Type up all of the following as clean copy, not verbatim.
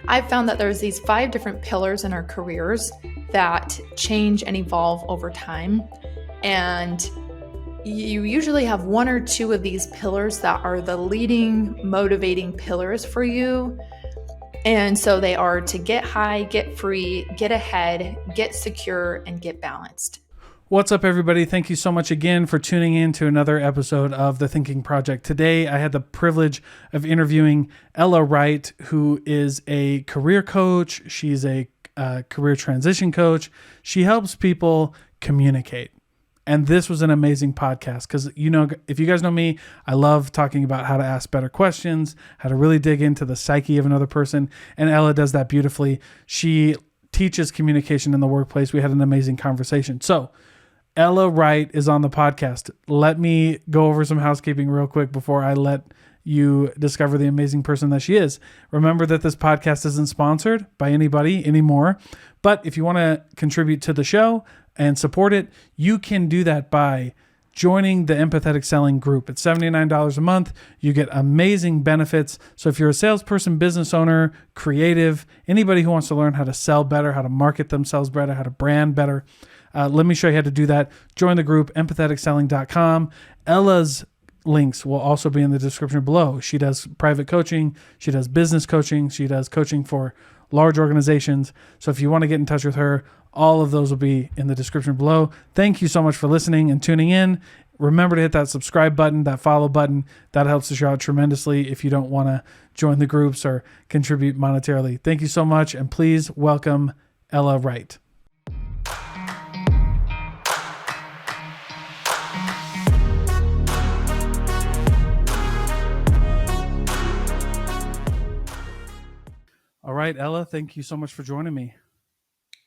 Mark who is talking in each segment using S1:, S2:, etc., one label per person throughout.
S1: I've found that there's these 5 different pillars in our careers that change and evolve over time. And you usually have 1 or 2 of these pillars that are the leading motivating pillars for you. And so they are to get high, get free, get ahead, get secure, and get balanced.
S2: What's up, everybody? Thank you so much again for tuning in to another episode of The Thinking Project. Today, I had the privilege of interviewing Ella Wright, who is a career coach. She's a career transition coach. She helps people communicate. And this was an amazing podcast because, if you guys know me, I love talking about how to ask better questions, how to really dig into the psyche of another person. And Ella does that beautifully. She teaches communication in the workplace. We had an amazing conversation. So Ella Wright is on the podcast. Let me go over some housekeeping real quick before I let you discover the amazing person that she is. Remember that this podcast isn't sponsored by anybody anymore, but if you want to contribute to the show and support it, you can do that by joining the Empathetic Selling group. It's $79 a month. You get amazing benefits. So if you're a salesperson, business owner, creative, anybody who wants to learn how to sell better, how to market themselves better, how to brand better, let me show you how to do that. Join the group, empatheticselling.com. Ella's links will also be in the description below. She does private coaching. She does business coaching. She does coaching for large organizations. So if you want to get in touch with her, all of those will be in the description below. Thank you so much for listening and tuning in. Remember to hit that subscribe button, that follow button. That helps the show out tremendously if you don't want to join the groups or contribute monetarily. Thank you so much. And please welcome Ella Wright. All right, Ella, thank you so much for joining me.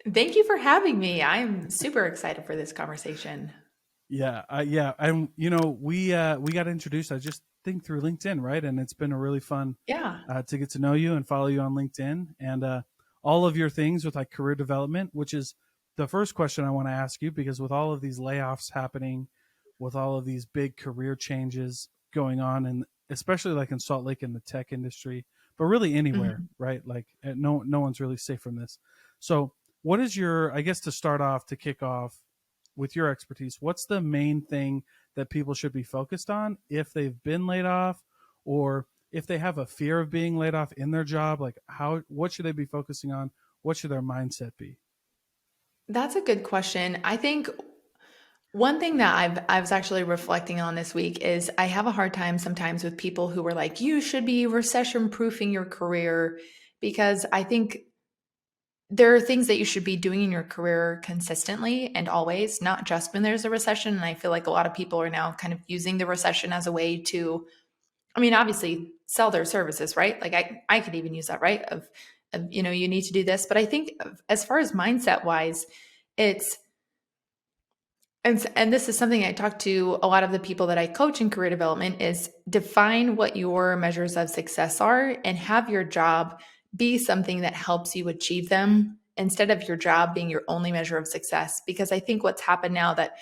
S1: Thank you for having me. I'm super excited for this conversation.
S2: Yeah. And we got introduced, I just think, through LinkedIn, right? And it's been a really fun to get to know you and follow you on LinkedIn and all of your things with like career development, which is the first question I want to ask you, because with all of these layoffs happening, with all of these big career changes going on, and especially like in Salt Lake in the tech industry, but really anywhere, right? Like no one's really safe from this. So what is your, I guess to start off, to kick off with your expertise, what's the main thing that people should be focused on if they've been laid off, or if they have a fear of being laid off in their job? Like what should they be focusing on? What should their mindset be?
S1: That's a good question. I think one thing that I was actually reflecting on this week is I have a hard time sometimes with people who are like, you should be recession proofing your career, because I think there are things that you should be doing in your career consistently and always, not just when there's a recession. And I feel like a lot of people are now kind of using the recession as a way to, obviously sell their services, right? Like I could even use that, right? Of you need to do this. But I think as far as mindset wise, it's, and this is something I talk to a lot of the people that I coach in career development, is define what your measures of success are and have your job be something that helps you achieve them instead of your job being your only measure of success. Because I think what's happened now that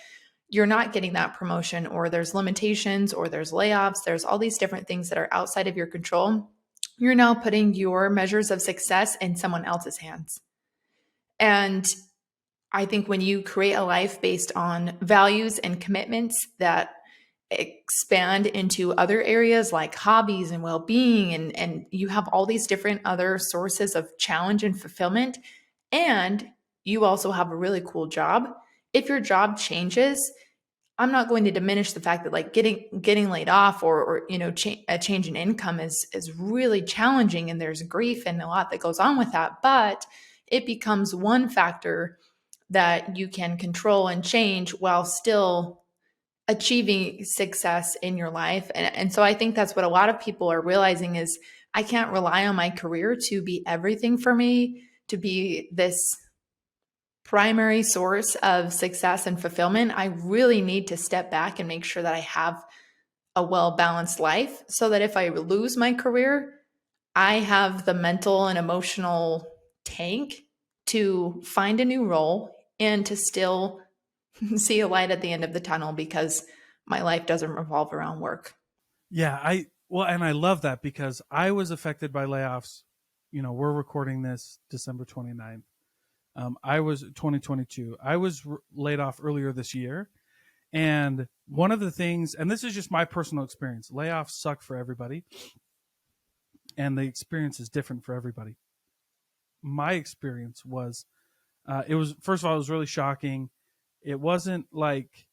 S1: you're not getting that promotion, or there's limitations, or there's layoffs, there's all these different things that are outside of your control. You're now putting your measures of success in someone else's hands. And I think when you create a life based on values and commitments that expand into other areas like hobbies and well-being, and you have all these different other sources of challenge and fulfillment, and you also have a really cool job, if your job changes, I'm not going to diminish the fact that like getting laid off or a change in income is really challenging, and there's grief and a lot that goes on with that, but it becomes one factor that you can control and change while still achieving success in your life. And so I think that's what a lot of people are realizing is, I can't rely on my career to be everything for me, to be this primary source of success and fulfillment. I really need to step back and make sure that I have a well-balanced life, so that if I lose my career, I have the mental and emotional tank to find a new role and to still see a light at the end of the tunnel, because my life doesn't revolve around work.
S2: Yeah, and I love that, because I was affected by layoffs, we're recording this December 29th. I was 2022. I was laid off earlier this year. And one of the things, and this is just my personal experience, layoffs suck for everybody. And the experience is different for everybody. My experience was, first of all, it was really shocking. It wasn't like,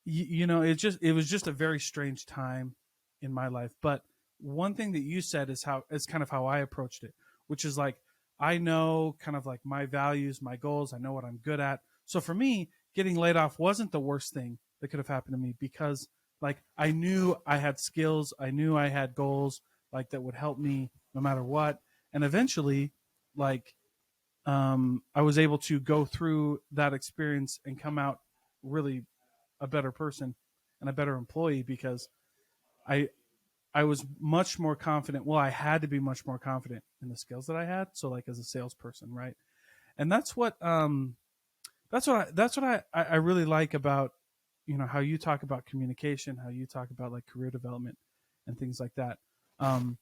S2: it was just a very strange time in my life. But one thing that you said is kind of how I approached it, which is like, I know kind of like my values, my goals. I know what I'm good at. So for me, getting laid off wasn't the worst thing that could have happened to me, because like I knew I had skills, I knew I had goals like that would help me no matter what. And eventually, like, I was able to go through that experience and come out really a better person and a better employee, because I I was much more confident. Well, I had to be much more confident in the skills that I had. So like as a salesperson, right? And that's what I really like about, how you talk about communication, how you talk about like career development and things like that. Um,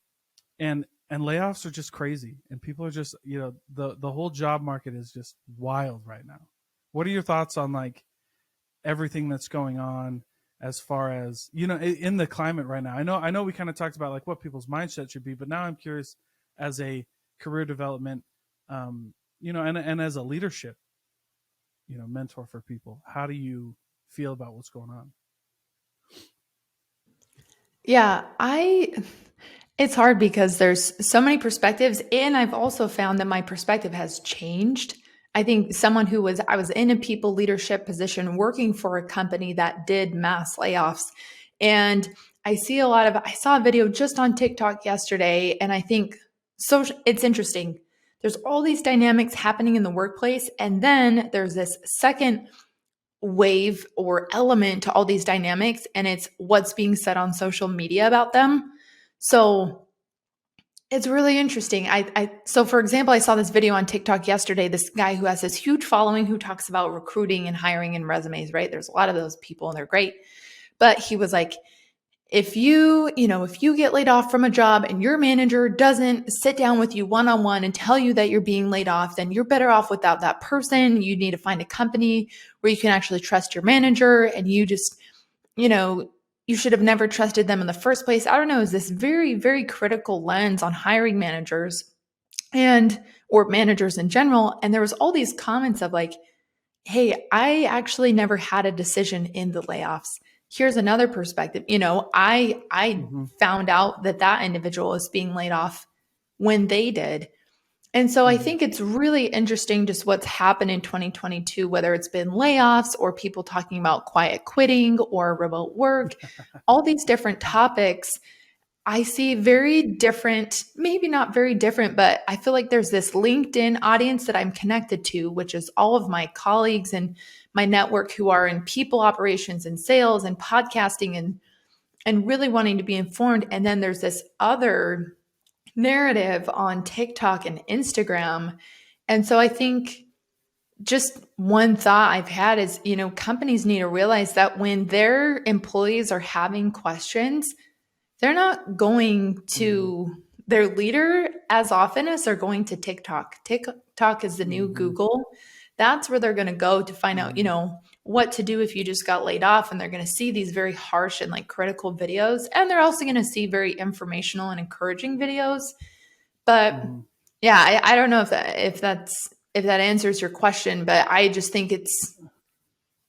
S2: and layoffs are just crazy, and people are just, the whole job market is just wild right now. What are your thoughts on like everything that's going on, as far as in the climate right now? I know we kind of talked about like what people's mindset should be, but now I'm curious, as a career development, and as a leadership, mentor for people, how do you feel about what's going on?
S1: Yeah, it's hard because there's so many perspectives, and I've also found that my perspective has changed. I think I was in a people leadership position working for a company that did mass layoffs. And I saw a video just on TikTok yesterday, and I think it's interesting. There's all these dynamics happening in the workplace, and then there's this second wave or element to all these dynamics, and it's what's being said on social media about them. So it's really interesting. So for example, I saw this video on TikTok yesterday. This guy who has this huge following who talks about recruiting and hiring and resumes, right? There's a lot of those people and they're great. But he was like, if you get laid off from a job and your manager doesn't sit down with you one on one and tell you that you're being laid off, then you're better off without that person. You need to find a company where you can actually trust your manager, and you know, you should have never trusted them in the first place. I don't know, is this very, very critical lens on hiring managers and or managers in general. And there was all these comments of like, hey, I actually never had a decision in the layoffs. Here's another perspective. I
S2: Mm-hmm.
S1: found out that that individual is being laid off when they did. And so I
S2: Mm-hmm.
S1: think it's really interesting just what's happened in 2022, whether it's been layoffs or people talking about quiet quitting or remote work, all these different topics. I see very different, maybe not very different, but I feel like there's this LinkedIn audience that I'm connected to, which is all of my colleagues and my network who are in people operations and sales and podcasting and really wanting to be informed. And then there's this other narrative on TikTok and Instagram. And so I think just one thought I've had is, companies need to realize that when their employees are having questions, they're not going
S2: Mm-hmm.
S1: to their leader as often as they're going to TikTok. TikTok is the new
S2: Mm-hmm.
S1: Google. That's where they're going to go to find out,
S2: Mm-hmm.
S1: what to do if you just got laid off. And they're going to see these very harsh and like critical videos. And they're also going to see very informational and encouraging videos. But
S2: Mm-hmm.
S1: yeah, I don't know if that answers your question, but I just think it's
S2: Yeah.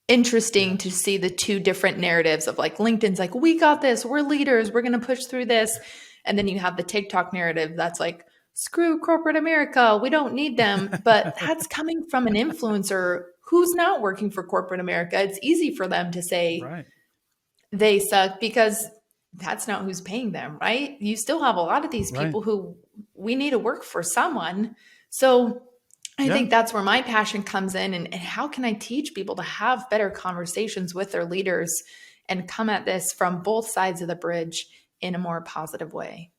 S1: interesting to see the two different narratives of like LinkedIn's like, we got this, we're leaders, we're going to push through this. And then you have the TikTok narrative that's like, screw corporate America, we don't need them. But that's coming from an influencer who's not working for corporate America. It's easy for them to say
S2: Right.
S1: they suck because that's not who's paying them, right? You still have a lot of these
S2: Right.
S1: people who we need to work for someone. So I
S2: Yeah.
S1: think that's where my passion comes in. And how can I teach people to have better conversations with their leaders and come at this from both sides of the bridge in a more positive way?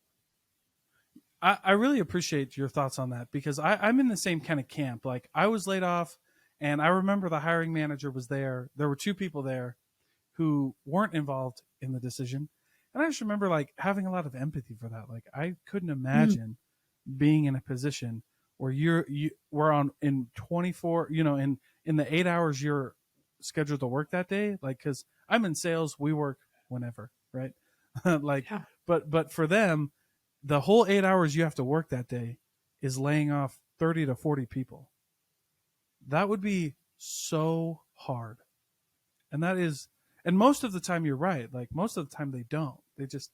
S2: I really appreciate your thoughts on that, because I'm in the same kind of camp. Like I was laid off, and I remember the hiring manager was there. There were two people there who weren't involved in the decision. And I just remember like having a lot of empathy for that. Like I couldn't
S1: Mm,
S2: imagine being in a position where we're on in 24, in the 8 hours you're scheduled to work that day. Like, cause I'm in sales, we work whenever, right? Like,
S1: Yeah.
S2: but for them, the whole 8 hours you have to work that day is laying off 30 to 40 people. That would be so hard. And that is, and most of the time you're right. Like, most of the time they don't. They just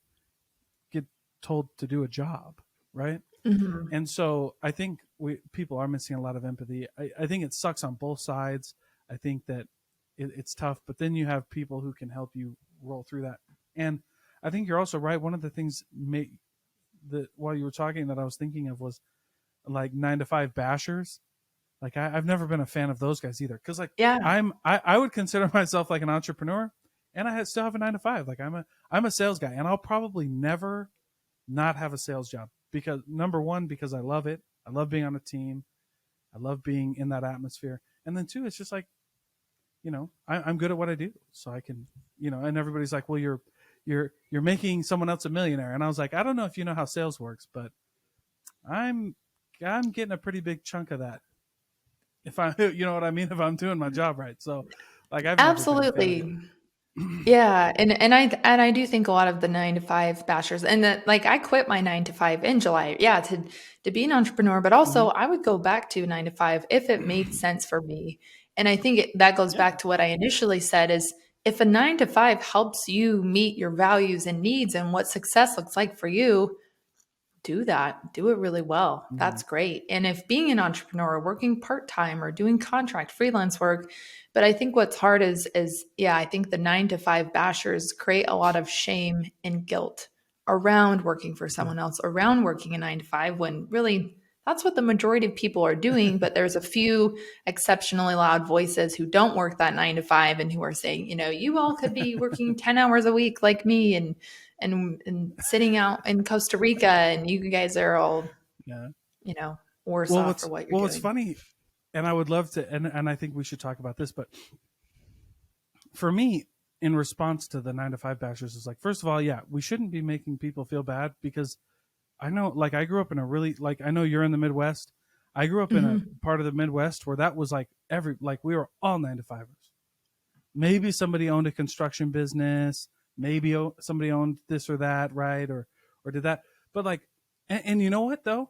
S2: get told to do a job, right?
S1: Mhm.
S2: And so I think people are missing a lot of empathy. I think it sucks on both sides. I think that it's tough, but then you have people who can help you roll through that. And I think you're also right. One of the things that while you were talking that I was thinking of was like 9 to 5 bashers. Like I've never been a fan of those guys either. Cause like
S1: Yeah.
S2: I would consider myself like an entrepreneur, and still have a 9 to 5. Like I'm a sales guy, and I'll probably never not have a sales job because number one, because I love it. I love being on a team. I love being in that atmosphere. And then two, it's just like, I'm good at what I do. So I can, and everybody's like, well, you're making someone else a millionaire. And I was like, I don't know if you know how sales works, but I'm, I'm getting a pretty big chunk of that. If I, you know what I mean? If I'm doing my job right. So like, I've never been a fan of it.
S1: Absolutely. Yeah, and I do think a lot of the 9 to 5 bashers, and that, like, I quit my 9 to 5 in July. Yeah, to be an entrepreneur, but
S2: Mm-hmm.
S1: also I would go back to 9 to 5 if it made sense for me. And I think that goes
S2: Yeah.
S1: back to what I initially said is if a 9 to 5 helps you meet your values and needs and what success looks like for you, do that. Do it really well.
S2: Mm-hmm.
S1: That's great. And if being an entrepreneur, working part-time or doing contract freelance work, but I think what's hard is yeah, I think the 9 to 5 bashers create a lot of shame and guilt around working for
S2: Yeah.
S1: someone else, around working a 9 to 5 when really that's what the majority of people are doing, but there's a few exceptionally loud voices who don't work that 9 to 5 and who are saying, you all could be working 10 hours a week like me and sitting out in Costa Rica and you guys are all,
S2: Yeah.
S1: you know, worse
S2: Well,
S1: off for what you're
S2: what's
S1: doing.
S2: funny, and I would love to, and I think we should talk about this, but for me, in response to the 9 to 5 bashers, is like, first of all, yeah, we shouldn't be making people feel bad because I know, like, I grew up in a really, like, I know you're in the Midwest. I grew up in a
S1: Mhm.
S2: part of the Midwest where that was like like we were all 9 to 5ers. Maybe somebody owned a construction business, maybe somebody owned this or that, right? Or did that. But like, and you know what though?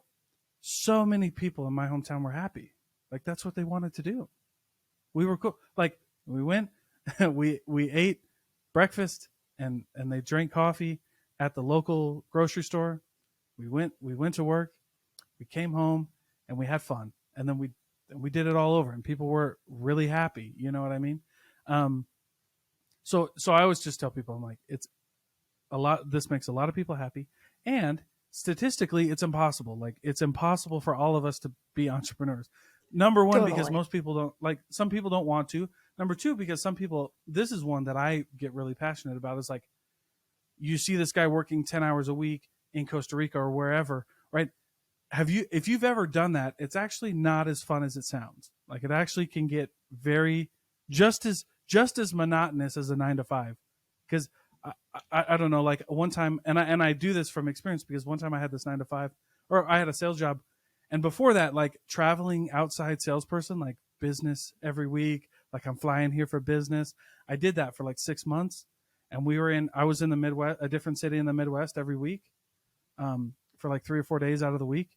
S2: So many people in my hometown were happy. Like that's what they wanted to do. We were cool. Like we went, we ate breakfast and they drank coffee at the local grocery store. We went to work. We came home and we had fun, and then we did it all over, and people were really happy. You know what I mean? Um, so I always just tell people, I'm like, it's a lot. This makes a lot of people happy, and statistically, it's impossible. Like it's impossible for all of us to be entrepreneurs. Number one, because
S1: Totally.
S2: most people don't like. Some people don't want to. Number two, because some people. This is one that I get really passionate about. Is like you see this guy working 10 hours a week in Costa Rica or wherever, right? If you've ever done that, it's actually not as fun as it sounds. Like it actually can get very just as monotonous as a 9 to 5. Because I don't know, like one time, and I do this from experience because one time I had this 9 to 5, or I had a sales job, and before that, like traveling outside salesperson, like business every week, like I'm flying here for business. I did that for like 6 months, and I was in the Midwest, a different city in the Midwest every week, for like 3 or 4 days out of the week.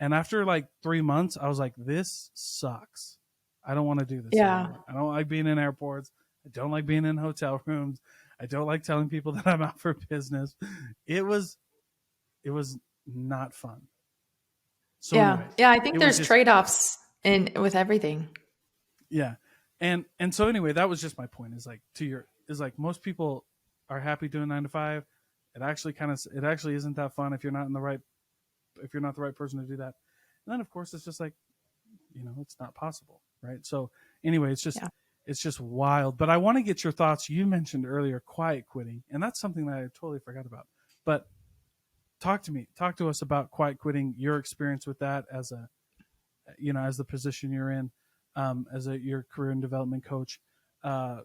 S2: And after like 3 months, I was like, this sucks. I don't want to do this
S1: Yeah.
S2: anymore. I don't like being in airports. I don't like being in hotel rooms. I don't like telling people that I'm out for business. It was it was not fun. So
S1: Yeah.
S2: anyways,
S1: Yeah. I
S2: it
S1: think
S2: was
S1: there's
S2: just
S1: trade-offs in with everything.
S2: yeah. And so anyway, that was just my point is like is like most people are happy doing 9 to 5. It actually isn't that fun if you're not the right person to do that. And then of course it's just like it's not possible, right? So anyway,
S1: Yeah.
S2: it's just wild. But I want to get your thoughts. You mentioned earlier quiet quitting, and that's something that I totally forgot about. But talk to us about quiet quitting, your experience with that as as the position you're in, as your career and development coach. uh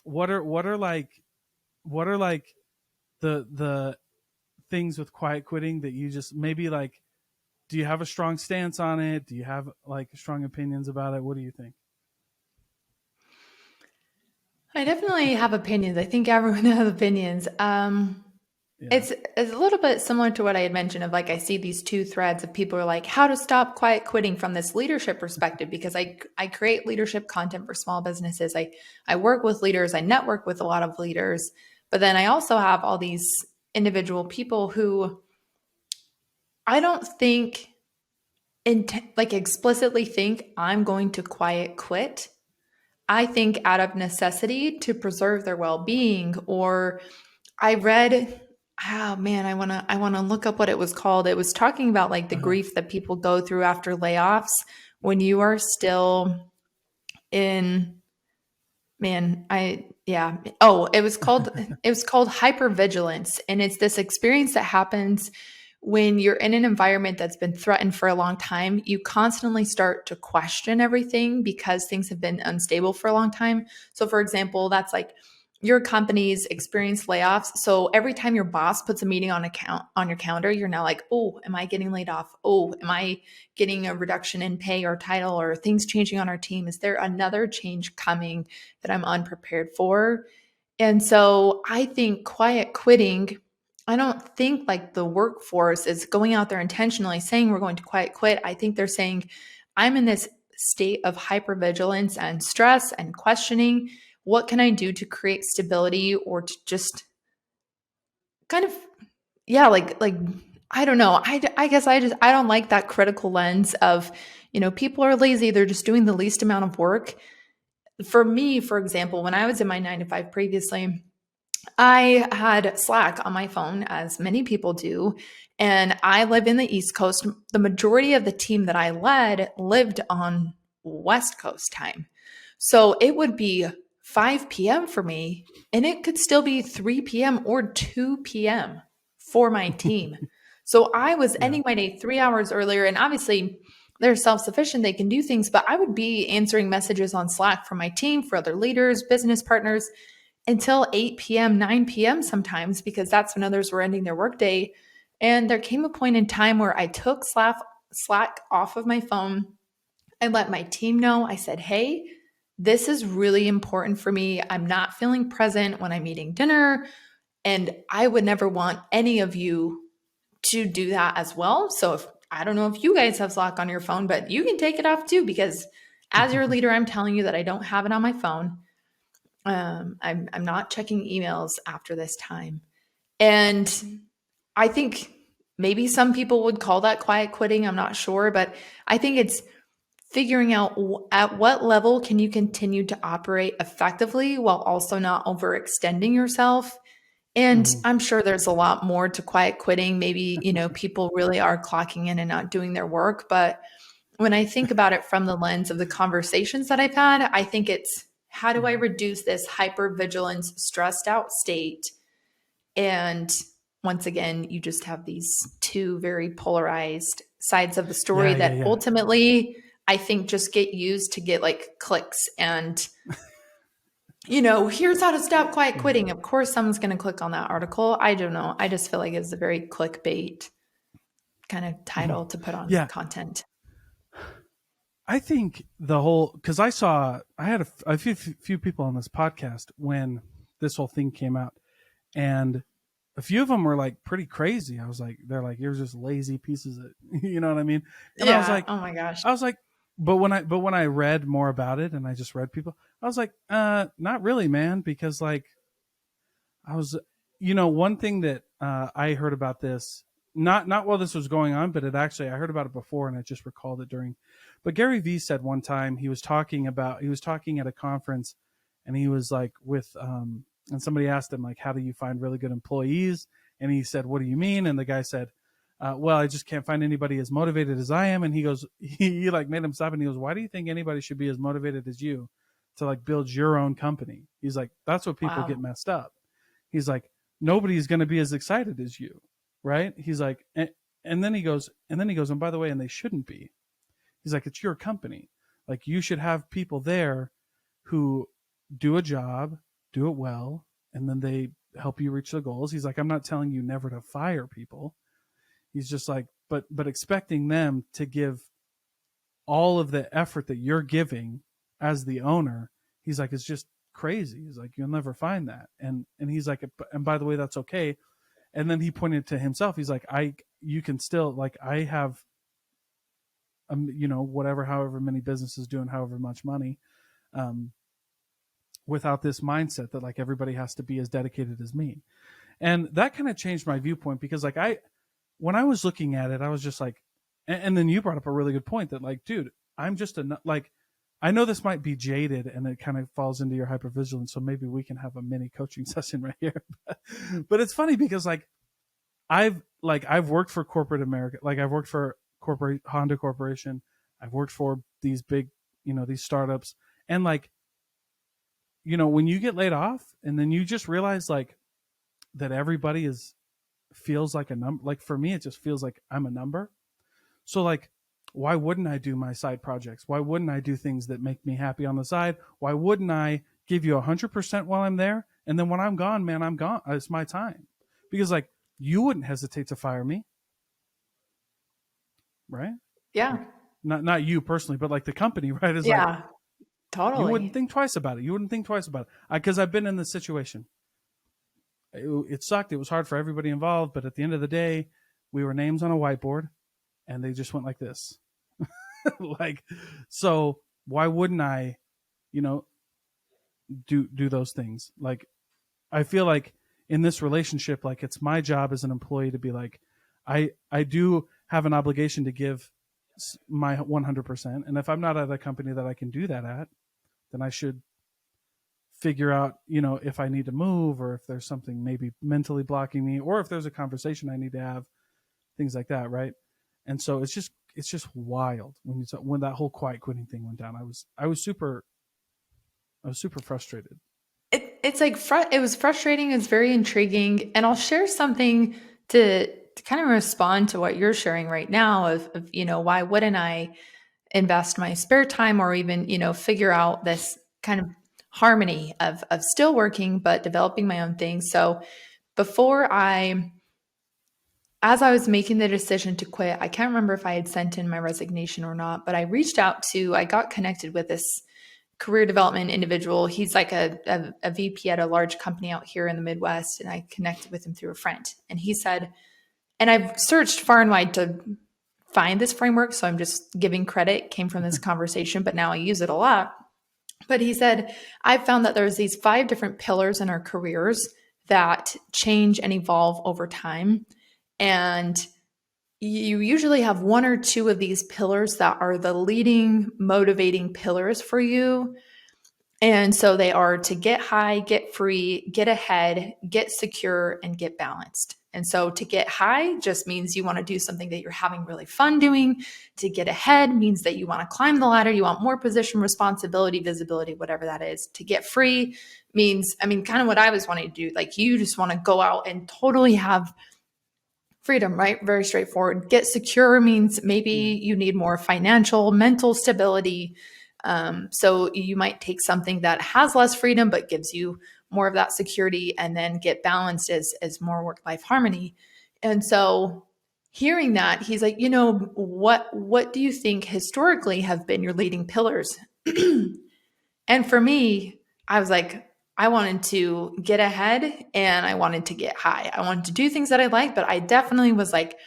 S2: what are like the things with quiet quitting that you just maybe like do you have a strong stance on it? Do you have like strong opinions about it? What do you think?
S1: I definitely have opinions. I think everyone has opinions.
S2: Yeah.
S1: It's a little bit similar to what I had mentioned of like I see these two threads of people are like how to stop quiet quitting from this leadership perspective because I create leadership content for small businesses. I work with leaders, I network with a lot of leaders, but then I also have all these individual people who I don't think like explicitly think I'm going to quiet quit. I think out of necessity to preserve their well-being. Or I read, oh man, I want to look up what it was called. It was talking about like the
S2: Uh-huh.
S1: grief that people go through after layoffs when you are still in, man, I yeah. Oh, it was called hypervigilance, and it's this experience that happens when you're in an environment that's been threatened for a long time. You constantly start to question everything because things have been unstable for a long time. So for example, that's like your company's experienced layoffs. So every time your boss puts a meeting on your calendar, you're now like, "Oh, am I getting laid off? Oh, am I getting a reduction in pay or title or things changing on our team? Is there another change coming that I'm unprepared for?" And so I think quiet quitting, I don't think like the workforce is going out there intentionally saying we're going to quiet quit. I think they're saying, I'm in this state of hypervigilance and stress and questioning. What can I do to create stability or to just kind of, yeah, like, I don't know. I guess I don't like that critical lens of, people are lazy. They're just doing the least amount of work. For me, for example, when I was in my 9 to 5 previously, I had Slack on my phone, as many people do, and I live in the East Coast. The majority of the team that I led lived on West Coast time. So it would be 5 p.m. for me, and it could still be 3 p.m. or 2 p.m. for my team. So I was
S2: Yeah.
S1: ending my day 3 hours earlier, and obviously they're self sufficient, they can do things, but I would be answering messages on Slack for my team, for other leaders, business partners until 8 p.m., 9 p.m. sometimes, because that's when others were ending their workday. And there came a point in time where I took Slack off of my phone. I let my team know. I said, hey, this is really important for me. I'm not feeling present when I'm eating dinner. And I would never want any of you to do that as well. So if I don't know if you guys have Slack on your phone, but you can take it off too, because as your leader, I'm telling you that I don't have it on my phone. I'm not checking emails after this time. And I think maybe some people would call that quiet quitting. I'm not sure, but I think it's figuring out at what level can you continue to operate effectively while also not overextending yourself. And
S2: Hmm.
S1: I'm sure there's a lot more to quiet quitting. Maybe, people really are clocking in and not doing their work, but when I think about it from the lens of the conversations that I've had, I think it's how do I
S2: Yeah.
S1: reduce this hypervigilance, stressed out state? And once again, you just have these two very polarized sides of the story
S2: Yeah. Yeah.
S1: that
S2: Yeah.
S1: ultimately I think just get used to get like clicks and, here's how to stop quiet
S2: Yeah.
S1: quitting. Of course, someone's going to click on that article. I don't know. I just feel like it's a very clickbait kind of
S2: Mhm.
S1: title to put on
S2: Yeah.
S1: content.
S2: I think the whole, because I had a few people on this podcast when this whole thing came out, and a few of them were like pretty crazy. I was like, they're like, you're just lazy pieces of, you know what I mean? And
S1: Yeah. Oh my gosh.
S2: I was like, but when I read more about it and I just read people, I was like, not really, man, because like I was, one thing that I heard about this, not while this was going on, but I heard about it before and I just recalled it during. But Gary Vee said one time he was talking at a conference, and he was like and somebody asked him like, how do you find really good employees? And he said, what do you mean? And the guy said, well, I just can't find anybody as motivated as I am. And he goes, he like made him stop, and he goes, why do you think anybody should be as motivated as you to like build your own company? He's like, that's what people get
S1: Wow.
S2: messed up. He's like, nobody's going to be as excited as you, right? He's like, and then he goes, and by the way, and they shouldn't be. He's like, it's your company. Like, you should have people there who do a job, do it well, and then they help you reach the goals. He's like, I'm not telling you never to fire people. He's just like, but expecting them to give all of the effort that you're giving as the owner, he's like, it's just crazy. He's like, you'll never find that. And he's like, and by the way, that's okay. And then he pointed to himself. He's like, you can still, like, I have, whatever, however many businesses doing however much money, without this mindset that like everybody has to be as dedicated as me. And that kind of changed my viewpoint, because like when I was looking at it, I was just like, and then you brought up a really good point that like, dude, I'm just like, I know this might be jaded and it kind of falls into your hypervigilance. So maybe we can have a mini coaching session right here. But it's funny because like, I've worked for corporate America. Like I've worked for corporate Honda Corporation. I've worked for these big, these startups. And like, when you get laid off and then you just realize like that everybody feels like a number. Like for me, it just feels like I'm a number. So like, why wouldn't I do my side projects? Why wouldn't I do things that make me happy on the side? Why wouldn't I give you 100% while I'm there? And then when I'm gone, man, I'm gone. It's my time. Because like, you wouldn't hesitate to fire me, right?
S1: Yeah.
S2: Like, not you personally, but like the company, right? Is like,
S1: Yeah,
S2: you wouldn't
S1: totally.
S2: think twice about it. You wouldn't think twice about it. Because I've been in this situation. It sucked. It was hard for everybody involved. But at the end of the day, we were names on a whiteboard and they just went like this. Like, so why wouldn't I, do those things? Like, I feel like in this relationship, like it's my job as an employee to be like, I do have an obligation to give my 100%. And if I'm not at a company that I can do that at, then I should figure out, if I need to move or if there's something maybe mentally blocking me or if there's a conversation I need to have, things like that. Right. And so it's just wild when that whole quiet quitting thing went down. I was super frustrated.
S1: It's like it was frustrating. It's very intriguing, and I'll share something to kind of respond to what you're sharing right now. Of why wouldn't I invest my spare time or even figure out this kind of harmony of still working but developing my own things. So before as I was making the decision to quit, I can't remember if I had sent in my resignation or not, but I got connected with this career development individual. He's like a VP at a large company out here in the Midwest. And I connected with him through a friend. And he said, and I've searched far and wide to find this framework. So I'm just giving credit, it came from this conversation, but now I use it a lot. But he said, I've found that there's these 5 different pillars in our careers that change and evolve over time. And you usually have 1 or 2 of these pillars that are the leading motivating pillars for you. And so they are to get high, get free, get ahead, get secure, and get balanced. And so to get high just means you want to do something that you're having really fun doing. To get ahead means that you want to climb the ladder, you want more position, responsibility, visibility, whatever that is. To get free means, kind of what I was wanting to do. Like you just want to go out and totally have freedom, right? Very straightforward. Get secure means maybe you need more financial, mental stability. So you might take something that has less freedom, but gives you more of that security, and then get balanced as more work-life harmony. And so hearing that, he's like, what do you think historically have been your leading pillars? And for me, I was like, I wanted to get ahead and I wanted to get high. I wanted to do things that I like, but I definitely was like,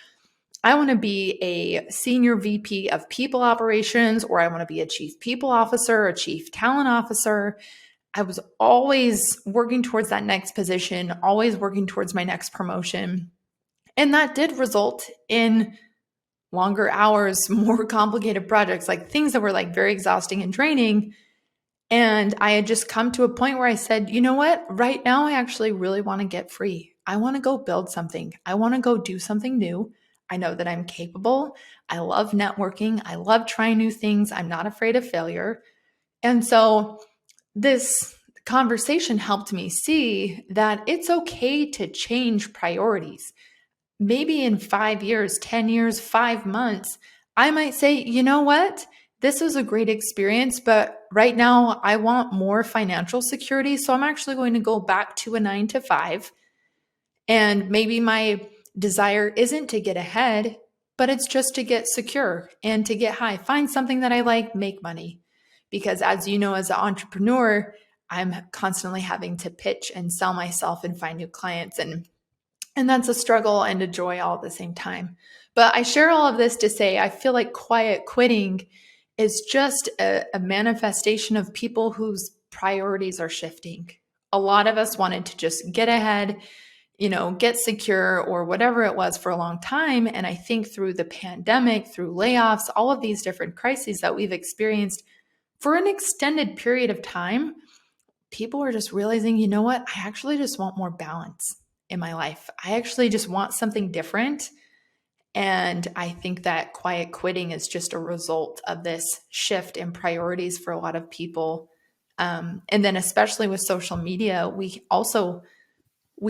S1: I want to be a senior VP of people operations, or I want to be a chief people officer, a chief talent officer. I was always working towards that next position, always working towards my next promotion. And that did result in longer hours, more complicated projects, like things that were like very exhausting and draining. And I had just come to a point where I said, you know what? Right now, I actually really want to get free. I want to go build something. I want to go do something new. I know that I'm capable. I love networking. I love trying new things. I'm not afraid of failure. And so this conversation helped me see that it's okay to change priorities. Maybe in 5 years, 10 years, 5 months, I might say, you know what? This was a great experience, but right now I want more financial security. So I'm actually going to go back to a 9 to 5. And maybe my desire isn't to get ahead. but it's just to get secure and to get high. Find something that I like, make money. Because as you know, as an entrepreneur, I'm constantly having to pitch and sell myself and find new clients. And that's a struggle and a joy all at the same time. But I share all of this to say I feel like quiet quitting is just a manifestation of people whose priorities are shifting. A lot of us wanted to just get ahead, get secure or whatever it was for a long time. And I think through the pandemic, through layoffs, all of these different crises that we've experienced for an extended period of time, people are just realizing, you know what? I actually just want more balance in my life. I actually just want something different. And I think that quiet quitting is just a result of this shift in priorities for a lot of people. And then especially with social media, we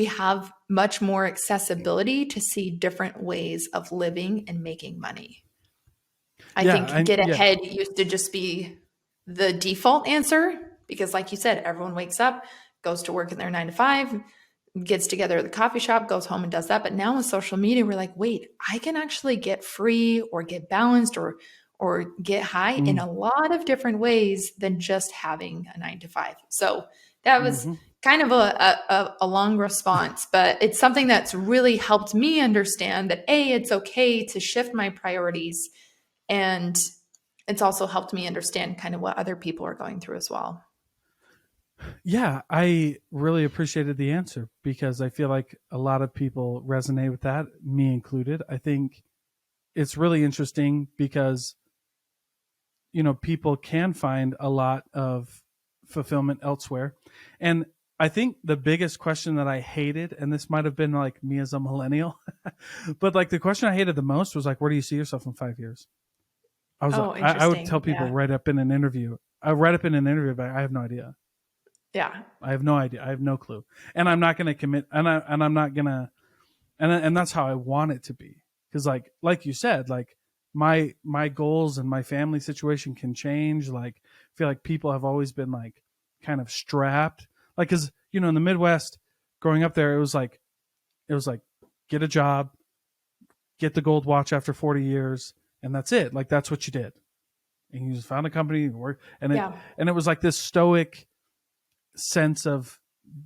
S1: have much more accessibility to see different ways of living and making money. I think get
S2: Yeah.
S1: ahead used to just be the default answer because, like you said, everyone wakes up, goes to work in their 9 to 5, gets together at the coffee shop, goes home and does that. But now with social media, we're like, wait, I can actually get free or get balanced or get high in a lot of different ways than just having a 9 to 5. So that was kind of a long response, but it's something that's really helped me understand that it's okay to shift my priorities. And it's also helped me understand kind of what other people are going through as well.
S2: Yeah, I really appreciated the answer because I feel like a lot of people resonate with that, me included. I think it's really interesting because, people can find a lot of fulfillment elsewhere. And I think the biggest question that I hated, and this might have been like me as a millennial, but like the question I hated the most was like, where do you see yourself in 5 years? I would tell
S1: Interesting.
S2: people
S1: Yeah.
S2: right up in an interview. I write up in an interview, but I have no idea.
S1: Yeah.
S2: I have no idea. I have no clue, and I'm not going to commit. I'm not going to, and that's how I want it to be. Because like you said, like my goals and my family situation can change. Like I feel like people have always been like kind of strapped. Like because in the Midwest, growing up there, it was like get a job, get the gold watch after 40 years, and that's it. Like that's what you did, and you just found a company and work,
S1: Yeah.
S2: and it was like this stoic sense of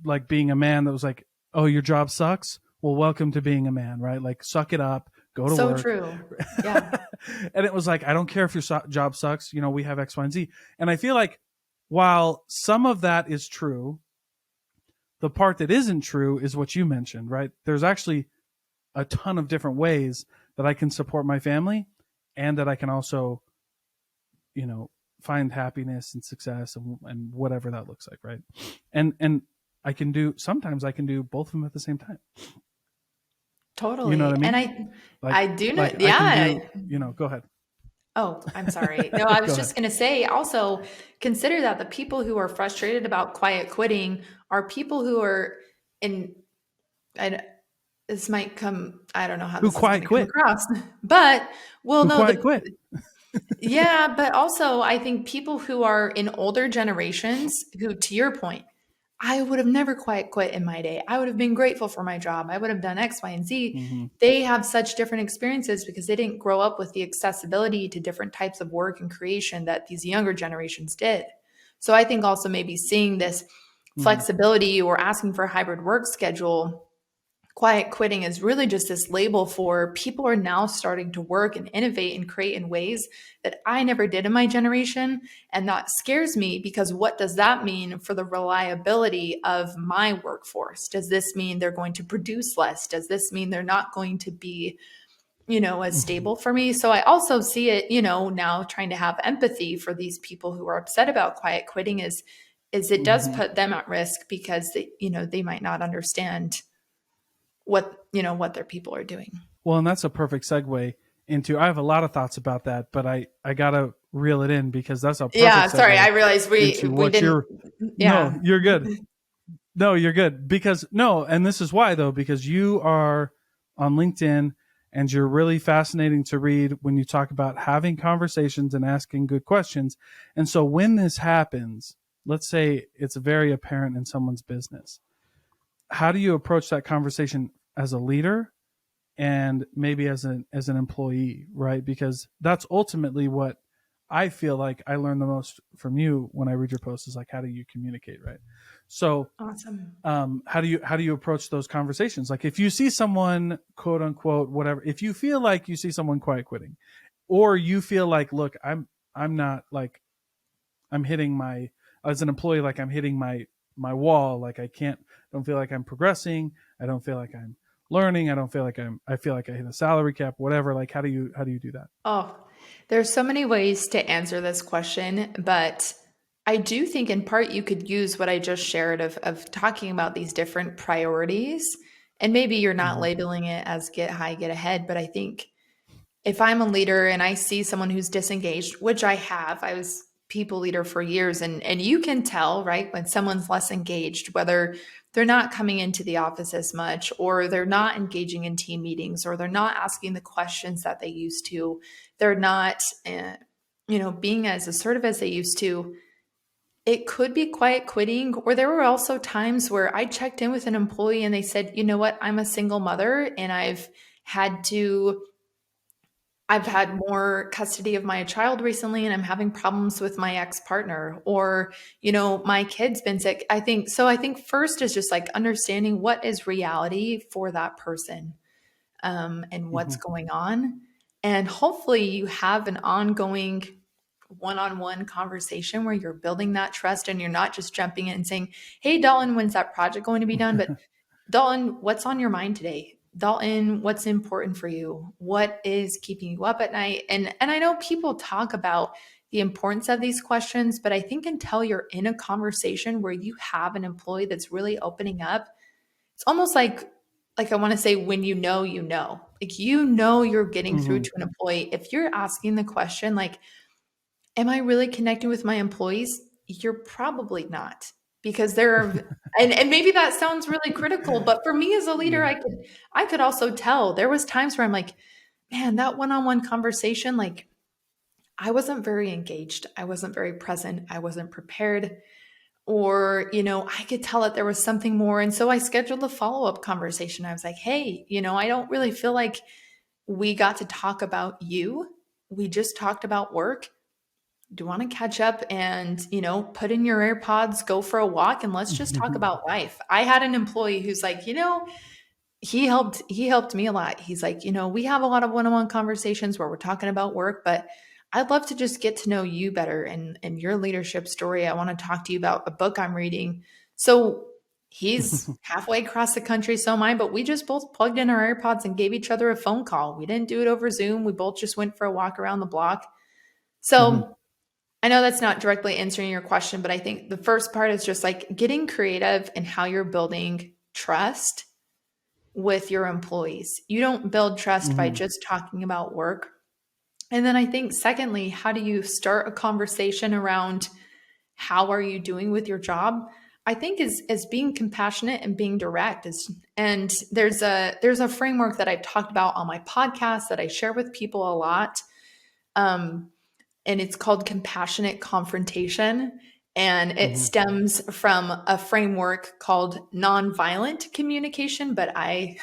S2: like being a man that was like, oh, your job sucks, well, welcome to being a man, right? Like suck it up, go to
S1: So
S2: work.
S1: true. Yeah.
S2: And it was like, I don't care if your job sucks, we have X, Y, and Z. And I feel like while some of that is true, the part that isn't true is what you mentioned, right? There's actually a ton of different ways that I can support my family and that I can also find happiness and success and whatever that looks like, right? And sometimes I can do both of them at the same time. You know what
S1: Totally.
S2: I
S1: And
S2: mean?
S1: I do know,
S2: I can
S1: yeah.
S2: do, go ahead.
S1: Oh, I'm sorry. No, I was
S2: Go ahead.
S1: just going to say also consider that the people who are frustrated about quiet quitting are people who are in, I, this might come, I don't know how
S2: Who
S1: this is going
S2: quiet
S1: to come
S2: quit?
S1: across, but well,
S2: Who
S1: no,
S2: quiet quit?
S1: yeah, but also I think people who are in older generations who, to your point, I would have never quite quit in my day. I would have been grateful for my job. I would have done X, Y, and Z.
S2: Mm-hmm.
S1: They have such different experiences because they didn't grow up with the accessibility to different types of work and creation that these younger generations did. So I think also maybe seeing this
S2: Mm-hmm.
S1: flexibility or asking for a hybrid work schedule, quiet quitting is really just this label for people are now starting to work and innovate and create in ways that I never did in my generation. And that scares me because what does that mean for the reliability of my workforce? Does this mean they're going to produce less? Does this mean they're not going to be, as
S2: Mm-hmm.
S1: stable for me? So I also see it, now trying to have empathy for these people who are upset about quiet quitting is it does
S2: Mm-hmm.
S1: put them at risk because they might not understand what their people are doing.
S2: Well, and that's a perfect segue into. I have a lot of thoughts about that, but I gotta reel it in because that's a
S1: Yeah,
S2: perfect
S1: sorry, I
S2: segue
S1: realized
S2: into
S1: we
S2: what
S1: didn't.
S2: you're. No,
S1: Yeah.
S2: you're good. No, you're good because no, and this is why though, because you are on LinkedIn and you're really fascinating to read when you talk about having conversations and asking good questions. And so when this happens, let's say it's very apparent in someone's business, how do you approach that conversation as a leader and maybe as an employee, right? Because that's ultimately what I feel like I learn the most from you when I read your posts is like, how do you communicate, right? So
S1: Awesome.
S2: how do you approach those conversations? Like if you see someone, quote unquote, whatever, if you feel like you see someone quiet quitting, or you feel like, look, I'm not like I'm hitting my as an employee, like I'm hitting my wall, like don't feel like I'm progressing, I don't feel like I'm learning, I feel like I hit a salary cap, whatever. Like how do you do that?
S1: Oh, there's so many ways to answer this question, but I do think in part you could use what I just shared of talking about these different priorities. And maybe you're not
S2: Mm-hmm.
S1: labeling it as get high, get ahead, but I think if I'm a leader and I see someone who's disengaged, which I have, I was people leader for years, and you can tell, right, when someone's less engaged, whether they're not coming into the office as much, or they're not engaging in team meetings, or they're not asking the questions that they used to, they're not, being as assertive as they used to. It could be quiet quitting, or there were also times where I checked in with an employee and they said, you know what, I'm a single mother and had to I've had more custody of my child recently and I'm having problems with my ex-partner, or my kid's been sick. I think first is just like understanding what is reality for that person, and what's
S2: Mm-hmm.
S1: going on, and hopefully you have an ongoing one-on-one conversation where you're building that trust and you're not just jumping in and saying, hey Dalton, when's that project going to be done? But Dalton, what's on your mind today? Dalton, what's important for you? What is keeping you up at night? And I know people talk about the importance of these questions, but I think until you're in a conversation where you have an employee that's really opening up, it's almost like I want to say when you know. Like you're getting through
S2: Mm-hmm.
S1: to an employee. If you're asking the question like, am I really connecting with my employees? You're probably not, because there are, and maybe that sounds really critical, but for me as a leader,
S2: Yeah.
S1: I could also tell there was times where I'm like, man, that one-on-one conversation, like I wasn't very engaged. I wasn't very present. I wasn't prepared. Or, I could tell that there was something more. And so I scheduled a follow-up conversation. I was like, hey, I don't really feel like we got to talk about you. We just talked about work. Do you want to catch up and, put in your AirPods, go for a walk, and let's just talk about life? I had an employee who's like, he helped me a lot. He's like, we have a lot of one-on-one conversations where we're talking about work, but I'd love to just get to know you better and your leadership story. I want to talk to you about a book I'm reading. So he's halfway across the country, so am I, but we just both plugged in our AirPods and gave each other a phone call. We didn't do it over Zoom. We both just went for a walk around the block.
S2: Mm-hmm.
S1: So I know that's not directly answering your question, but I think the first part is just like getting creative in how you're building trust with your employees. You don't build trust by
S2: Mm-hmm.
S1: just talking about work. And then I think, secondly, how do you start a conversation around how are you doing with your job? I think is being compassionate and being direct is, and there's a framework that I've talked about on my podcast that I share with people a lot. Um, and it's called compassionate confrontation. And it
S2: Mm-hmm.
S1: stems from a framework called nonviolent communication, but I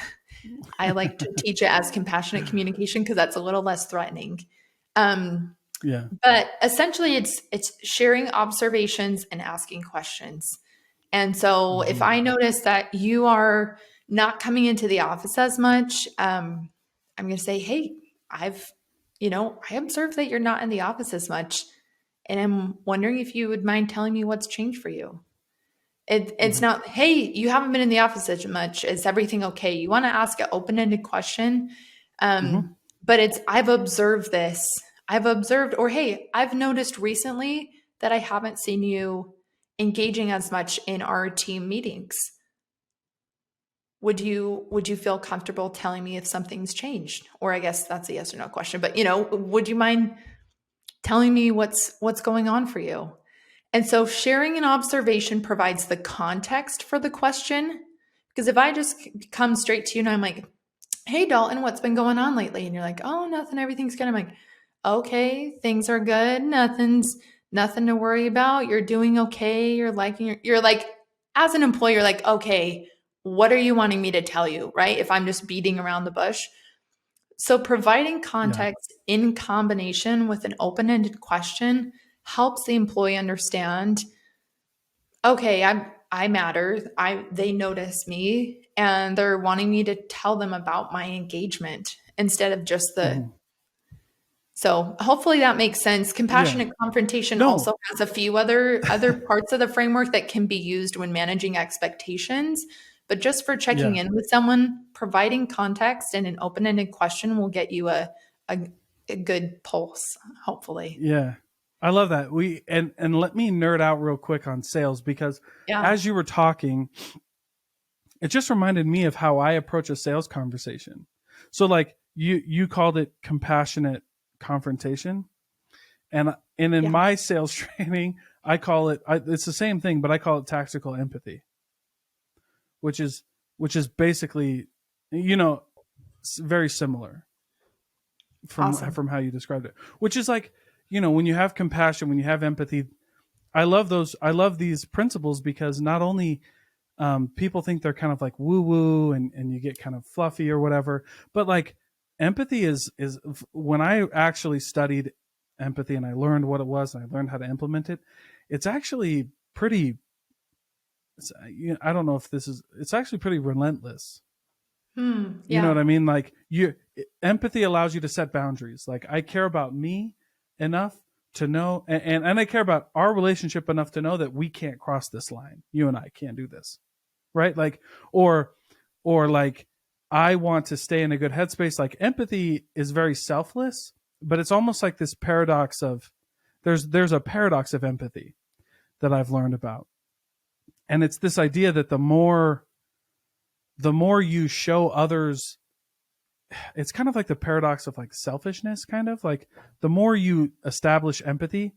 S1: like to teach it as compassionate communication because that's a little less threatening. Um,
S2: Yeah.
S1: but essentially, it's sharing observations and asking questions. And so, if
S2: Mm-hmm.
S1: I notice that you are not coming into the office as much, I'm going to say, "Hey, I've, I observed that you're not in the office as much, and I'm wondering if you would mind telling me what's changed for you." It's
S2: Mm-hmm.
S1: not, "Hey, you haven't been in the office as much. Is everything okay?" You want to ask an open-ended question,
S2: Mm-hmm.
S1: but it's, "I've observed this. I've observed," or, "Hey, I've noticed recently that I haven't seen you engaging as much in our team meetings. Would you feel comfortable telling me if something's changed?" Or I guess that's a yes or no question, but would you mind telling me what's going on for you? And so sharing an observation provides the context for the question. Because if I just come straight to you and I'm like, "Hey Dalton, what's been going on lately?" And you're like, "Oh, nothing, everything's good." I'm like, "Okay, things are good. Nothing to worry about. You're doing okay. You're like, as an employer, like, okay, what are you wanting me to tell you?" Right? If I'm just beating around the bush. So providing
S2: Yeah.
S1: context in combination with an open-ended question helps the employee understand, okay, I matter. They notice me and they're wanting me to tell them about my engagement instead of just the.
S2: Mhm.
S1: So hopefully that makes sense.
S2: Yeah.
S1: Compassionate confrontation
S2: No.
S1: also has a few other parts of the framework that can be used when managing expectations. But just for checking
S2: Yeah.
S1: in with someone, providing context and an open-ended question will get you a, a good pulse, hopefully.
S2: Yeah. I love that. And let me nerd out real quick on sales because
S1: Yeah.
S2: as you were talking, it just reminded me of how I approach a sales conversation. So like you called it compassionate confrontation, and in
S1: Yeah.
S2: my sales training, I call it it's the same thing, but I call it tactical empathy, which is basically, you know, very similar
S1: Awesome.
S2: from how you described it. Which is like, you know, when you have compassion, when you have empathy, I love those. I love these principles because not only people think they're kind of like woo woo and you get kind of fluffy or whatever, but like empathy is when I actually studied empathy and I learned what it was and I learned how to implement it, it's actually pretty. I don't know if this is. It's actually pretty relentless. You know what
S1: Yeah.
S2: I mean? Like empathy allows you to set boundaries. Like I care about me enough to know, and I care about our relationship enough to know that we can't cross this line. You and I can't do this, right? Like, or, or like, I want to stay in a good headspace. Like empathy is very selfless, but it's almost like this paradox of there's a paradox of empathy that I've learned about, and it's this idea that the more you show others, it's kind of like the paradox of like selfishness, kind of like the more you establish empathy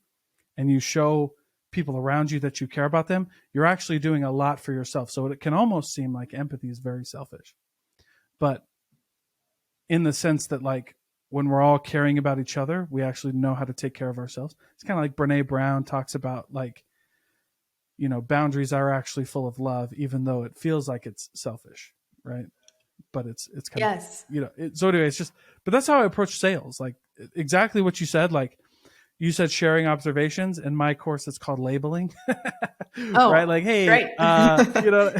S2: and you show people around you that you care about them, you're actually doing a lot for yourself. So it can almost seem like empathy is very selfish, but in the sense that like when we're all caring about each other, we actually know how to take care of ourselves. It's kind of like Brene Brown talks about, like, you know, boundaries are actually full of love, even though it feels like it's selfish, right? But it's kind of,
S1: Yes.
S2: you know, so anyway, it's just, but that's how I approach sales. Like exactly what you said. Like you said, sharing observations. In my course, it's called labeling, right?
S1: Oh,
S2: Like, hey,
S1: great.
S2: you know,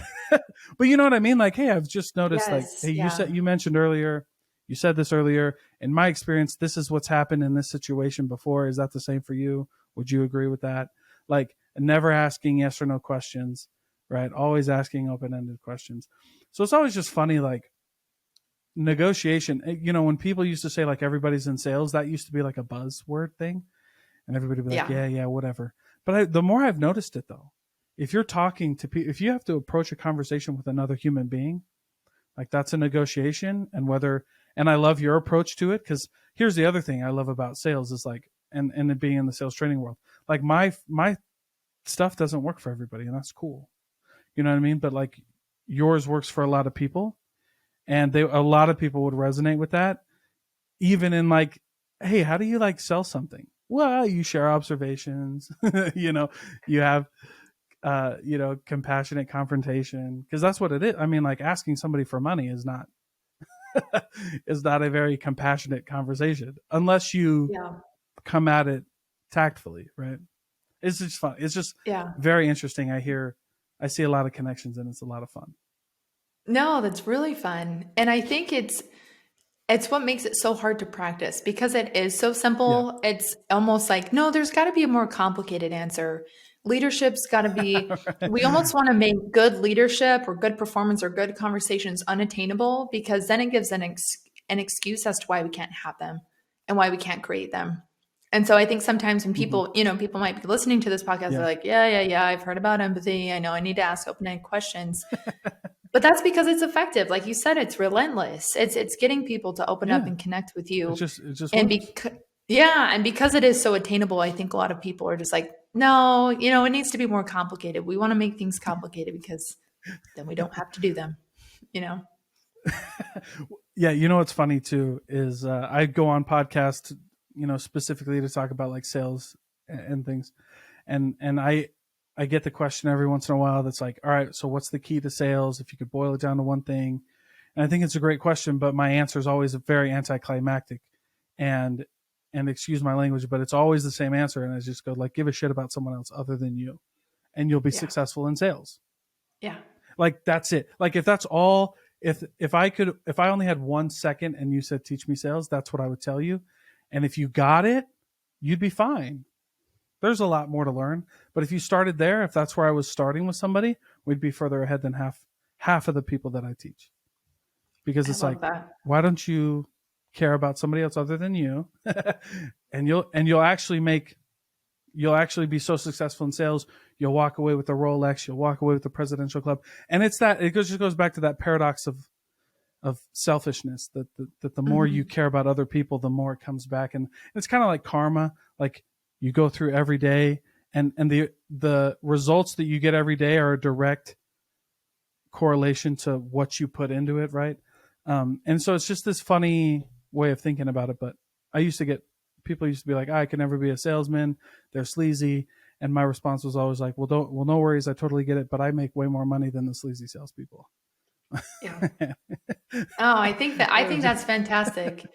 S2: but you know what I mean? Like, hey, I've just noticed, like,
S1: Yes.
S2: hey,
S1: Yeah.
S2: you mentioned earlier, you said this earlier. In my experience, this is what's happened in this situation before. Is that the same for you? Would you agree with that? Like, never asking yes or no questions, right? Always asking open ended questions. So it's always just funny, like, negotiation. You know, when people used to say, like, everybody's in sales, that used to be like a buzzword thing. And everybody would be like,
S1: Yeah.
S2: yeah, yeah, whatever. But the more I've noticed it, though, if you're talking to people, if you have to approach a conversation with another human being, like that's a negotiation. And I love your approach to it, because here's the other thing I love about sales is like, and it being in the sales training world, like my stuff doesn't work for everybody, and that's cool. You know what I mean? But like yours works for a lot of people, and a lot of people would resonate with that, even in like, hey, how do you like sell something? Well, you share observations. You know, you have you know, compassionate confrontation, because that's what it is. I mean, like asking somebody for money is not is not a very compassionate conversation unless you
S1: Yeah.
S2: come at it tactfully, right? It's just fun. It's just
S1: Yeah.
S2: very interesting. I see a lot of connections, and it's a lot of fun.
S1: No, that's really fun. And I think it's what makes it so hard to practice because it is so
S2: Yeah.
S1: simple. It's almost like, no, there's got to be a more complicated answer. Leadership's got to be, we almost want to make good leadership or good performance or good conversations unattainable because then it gives an excuse as to why we can't have them and why we can't create them. And so I think sometimes when
S2: Hmm.
S1: people might be listening to this podcast, they're
S2: Yeah.
S1: like, yeah, yeah, yeah, I've heard about empathy. I know I need to ask open-ended questions. But that's because it's effective. Like you said, it's relentless. It's getting people to open up
S2: Yeah.
S1: and connect with you.
S2: It just
S1: And
S2: works.
S1: because yeah, and because it is so attainable, I think a lot of people are just like, no, it needs to be more complicated. We want to make things complicated because then we don't have to do them, you know?
S2: Yeah, you know what's funny too is I go on podcasts, you know, specifically to talk about like sales and things, and I get the question every once in a while that's like, all right, so what's the key to sales? If you could boil it down to one thing, And I think it's a great question, but my answer is always very anticlimactic, and excuse my language, but it's always the same answer. And I just go like, give a shit about someone else other than you, and you'll be
S1: Yeah.
S2: successful in sales.
S1: Yeah.
S2: Like that's it. Like if that's all, if I only had 1 second and you said teach me sales, that's what I would tell you. And if you got it, you'd be fine. There's a lot more to learn, but if you started there, if that's where I was starting with somebody, we'd be further ahead than half of the people that I teach. Because
S1: I
S2: it's like,
S1: love that.
S2: why don't you care about somebody else other than you? And you'll actually be so successful in sales. You'll walk away with a Rolex. You'll walk away with the presidential club. And it's that just goes back to that paradox of selfishness, that the more you
S1: Mhm.
S2: care about other people, the more it comes back. And it's kind of like karma. Like you go through every day, and the results that you get every day are a direct correlation to what you put into it, right? And so it's just this funny way of thinking about it. But people used to be like, I can never be a salesman. They're sleazy. And my response was always like, no worries. I totally get it. But I make way more money than the sleazy salespeople.
S1: Yeah. Oh, I think that's fantastic.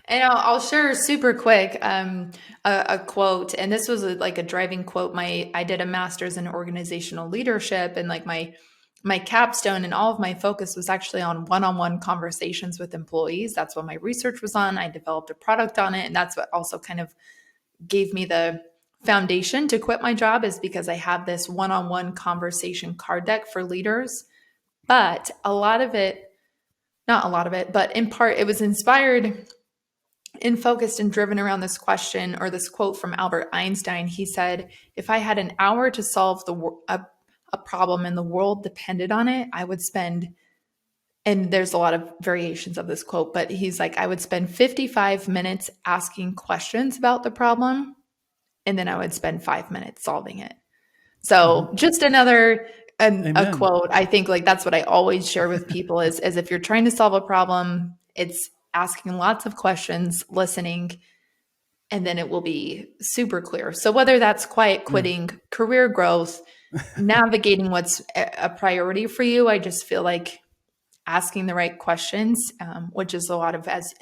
S1: And I'll share super quick a quote, and this was like a driving quote. I did a master's in organizational leadership, and like my capstone and all of my focus was actually on one-on-one conversations with employees. That's what my research was on. I developed a product on it, and that's what also kind of gave me the foundation to quit my job, is because I have this one-on-one conversation card deck for leaders. But a lot of it, not a lot of it, but in part, it was inspired and focused and driven around this question, or this quote from Albert Einstein. He said, if I had an hour to solve a problem and the world depended on it, I would spend, and there's a lot of variations of this quote, but he's like, I would spend 55 minutes asking questions about the problem, and then I would spend 5 minutes solving it.
S2: Mm-hmm.
S1: So just another a
S2: Amen.
S1: quote. I think like that's what I always share with people is if you're trying to solve a problem, it's asking lots of questions, listening, and then it will be super clear. So whether that's quiet
S2: Yeah.
S1: quitting, career growth, navigating what's a priority for you, I just feel like asking the right questions, which is a lot of, as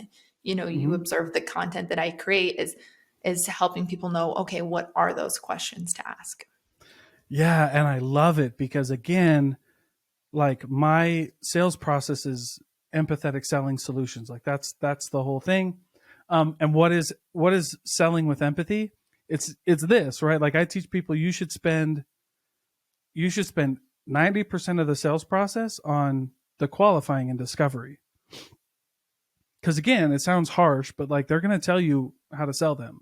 S1: you know, you
S2: Mm-hmm.
S1: observe the content that I create, is helping people know, okay, what are those questions to ask?
S2: Yeah. And I love it because, again, like my sales process is empathetic selling solutions. Like that's the whole thing. And what is selling with empathy? It's this, right? Like I teach people you should spend 90% of the sales process on the qualifying and discovery. Because again, it sounds harsh, but like they're going to tell you how to sell them.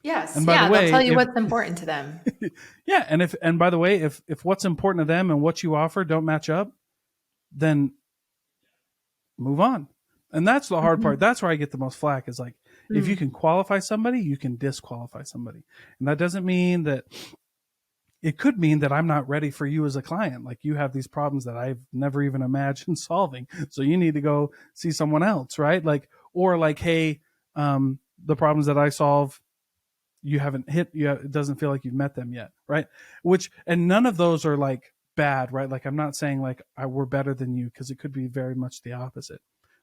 S1: Yes.
S2: And by the
S1: Yeah. They'll
S2: way,
S1: tell you
S2: if
S1: what's important to them.
S2: yeah, and by the way, if what's important to them and what you offer don't match up, then move on. And that's the hard part.
S1: Mhm.
S2: That's where I get the most flack is like, if you
S1: Mm.
S2: can qualify somebody, you can disqualify somebody. And that doesn't mean that it could mean that I'm not ready for you as a client. Like you have these problems that I've never even imagined solving. So you need to go see someone else, right? Like, or like, hey, the problems that I solve, you haven't hit, it doesn't feel like you've met them yet, right? And none of those are like bad, right? Like I'm not saying like we're better than you, because it could be very much the opposite.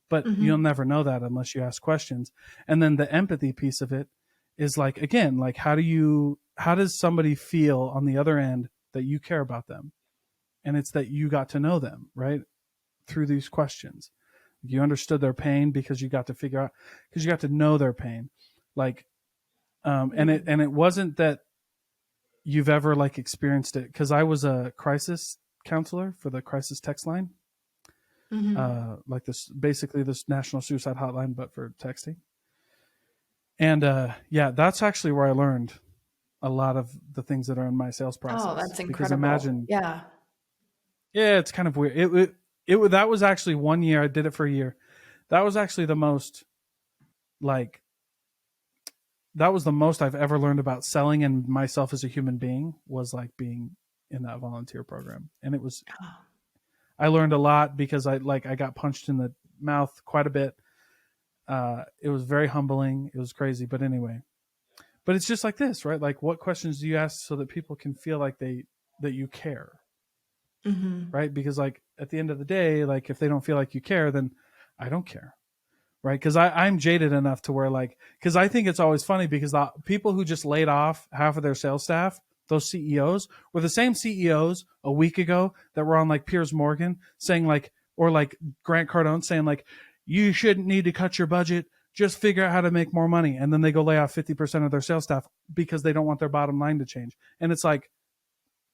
S2: But you'll
S1: Mhm.
S2: never know that unless you ask questions. And then the empathy piece of it is like, again, like how does somebody feel on the other end that you care about them? And it's that you got to know them, right? Through these questions. You understood their pain because you got to figure out, because you got to know their pain. Like, and
S1: Yeah.
S2: it wasn't that you've ever like experienced it, because I was a crisis counselor for the crisis text line,
S1: Mhm.
S2: like this, basically this national suicide hotline, but for texting. And yeah, that's actually where I learned a lot of the things that are in my sales
S1: Oh,
S2: process.
S1: that's
S2: Because
S1: incredible.
S2: imagine,
S1: Yeah.
S2: yeah, it's kind of weird. That was actually 1 year. I did it for a year. That was actually the most like that was the most I've ever learned about selling and myself as a human being, was like being in that volunteer program. And I learned a lot because I got punched in the mouth quite a bit. It was very humbling. It was crazy, but anyway. But it's just like this, right? Like, what questions do you ask so that people can feel like that you care,
S1: Mhm.
S2: right? Because like at the end of the day, like if they don't feel like you care, then I don't care. Right. Cause I'm jaded enough to where like, cause I think it's always funny because the people who just laid off half of their sales staff, those CEOs were the same CEOs a week ago that were on like Piers Morgan saying like, or like Grant Cardone saying like, you shouldn't need to cut your budget. Just figure out how to make more money. And then they go lay off 50% of their sales staff because they don't want their bottom line to change. And it's like,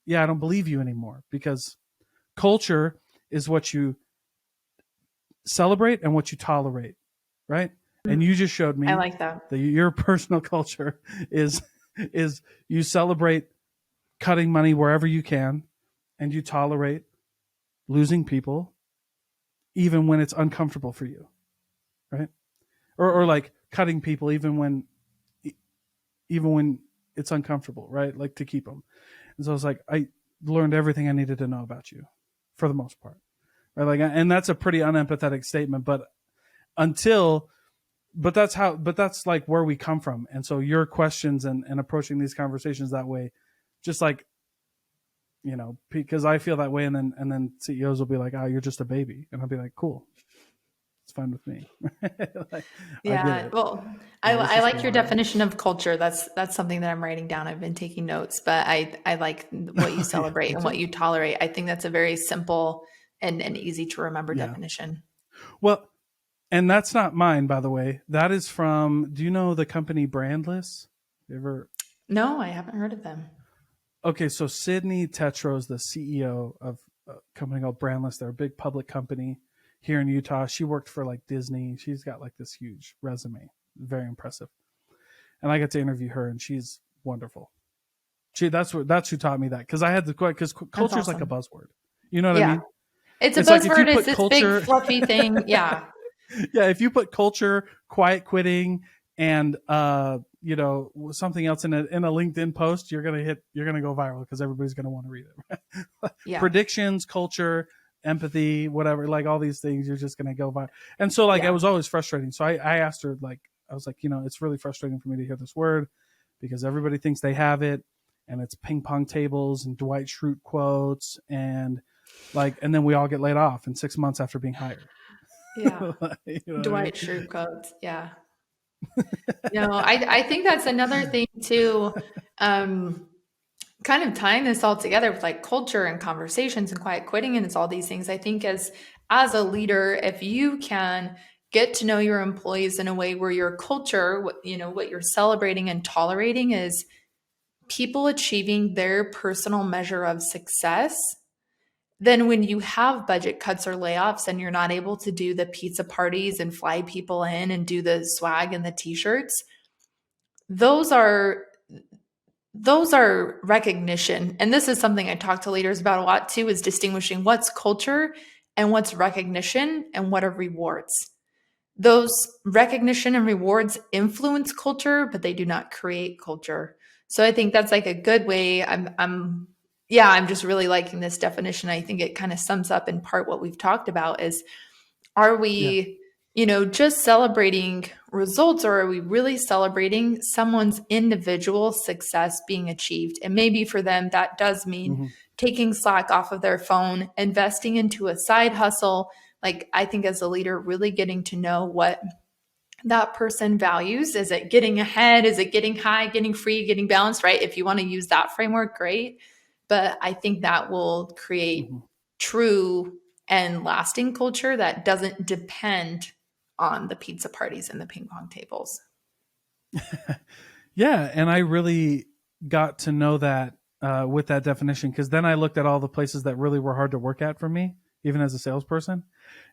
S2: yeah, I don't believe you anymore, because culture is what you celebrate and what you tolerate, right? And you just showed
S1: I
S2: me
S1: like that.
S2: that your personal culture is you celebrate cutting money wherever you can, and you tolerate losing people even when it's uncomfortable for you, right? Or like cutting people even when it's uncomfortable, right? Like to keep them. And so I was like, I learned everything I needed to know about you for the most part, right? Like, and that's a pretty unempathetic statement, but until but that's like where we come from. And so your questions and approaching these conversations that way, just like, you know, because I feel that way, and then CEOs will be like, oh, you're just a baby, and I'll be like, cool, it's fine with me. Like, I get
S1: Yeah,
S2: it.
S1: well,
S2: You know, let's
S1: I
S2: just
S1: like
S2: go
S1: your
S2: higher.
S1: definition of culture. That's something that I'm writing down. I've been taking notes, but I like what you
S2: Yeah,
S1: celebrate
S2: me
S1: and
S2: too.
S1: what you tolerate. I think that's a very simple and easy to remember
S2: Yeah.
S1: definition.
S2: Well, and that's not mine, by the way. That is from, do you know the company Brandless? You ever?
S1: No, I haven't heard of them.
S2: Okay, so Sydney Tetrow is the CEO of a company called Brandless. They're a big public company here in Utah. She worked for like Disney. She's got like this huge resume, very impressive. And I got to interview her, and she's wonderful. That's who taught me that, because I had the because
S1: That's
S2: culture is like a
S1: awesome.
S2: buzzword. You know what I
S1: Yeah.
S2: mean?
S1: It's a
S2: It's like if you
S1: buzzword. It's
S2: put
S1: this big
S2: culture,
S1: fluffy thing. Yeah.
S2: yeah, if you put culture, quiet quitting, and you know, something else in a LinkedIn post, you're gonna go viral because everybody's gonna want to read it.
S1: Yeah.
S2: Predictions, culture, empathy, whatever, like all these things, you're just gonna go viral. And so like it
S1: Yeah.
S2: was always frustrating. So I asked her, like, I was like, you know, it's really frustrating for me to hear this word because everybody thinks they have it, and it's ping pong tables and Dwight Schrute quotes, and like, and then we all get laid off in 6 months after being hired.
S1: Yeah.
S2: You know what I mean?
S1: Dwight Schrute quotes. Yeah. No, I think that's another thing too. Um, Kind of tying this all together with like culture and conversations and quiet quitting, and it's all these things. I think as a leader, if you can get to know your employees in a way where your culture, what you're celebrating and tolerating is people achieving their personal measure of success, then when you have budget cuts or layoffs and you're not able to do the pizza parties and fly people in and do the swag and the t-shirts, those are those are recognition. And this is something I talk to leaders about a lot too, is distinguishing what's culture and what's recognition and what are rewards. Those recognition and rewards influence culture, but they do not create culture. So I think that's like a good way. I'm just really liking this definition. I think it kind of sums up in part what we've talked about is, are
S2: Yeah.
S1: we, just celebrating results, or are we really celebrating someone's individual success being achieved? And maybe for them, that does mean
S2: Hmm.
S1: taking Slack off of their phone, investing into a side hustle. Like, I think as a leader, really getting to know what that person values. Is it getting ahead? Is it getting high, getting free, getting balanced, right? If you want to use that framework, great. But I think that will create
S2: Hmm.
S1: true and lasting culture that doesn't depend on the pizza parties and the ping pong tables.
S2: Yeah, and I really got to know that with that definition, because then I looked at all the places that really were hard to work at for me, even as a salesperson,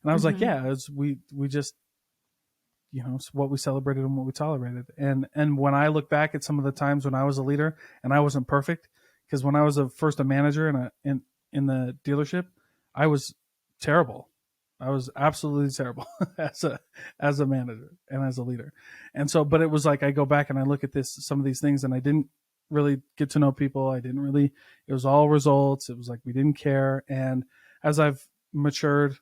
S2: and I was like,
S1: Hmm.
S2: yeah, we just, you know, it's what we celebrated and what we tolerated. And when I look back at some of the times when I was a leader and I wasn't perfect, because when I was first a manager in the dealership, I was terrible. I was absolutely terrible as a manager and as a leader. And so, but it was like I go back and I look at some of these things, and I didn't really get to know people. I didn't really. It was all results. It was like we didn't care. And as I've matured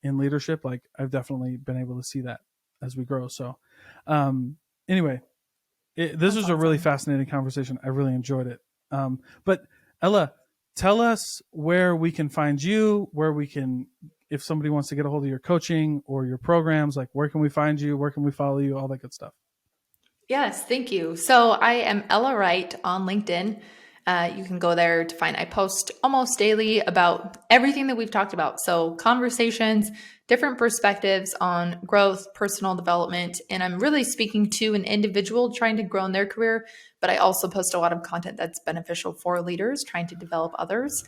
S2: in leadership, like I've definitely been able to see that as we grow. So, um, anyway, this
S1: That's
S2: was a really
S1: awesome.
S2: fascinating conversation. I really enjoyed it. But Ella, tell us where we can find you, where we can if somebody wants to get a hold of your coaching or your programs, like where can we find you? Where can we follow you? All that good stuff.
S1: Yes, thank you. So I am Ella Wright on LinkedIn. You can go there to find, I post almost daily about everything that we've talked about. So conversations, different perspectives on growth, personal development. And I'm really speaking to an individual trying to grow in their career, but I also post a lot of content that's beneficial for leaders trying to develop others.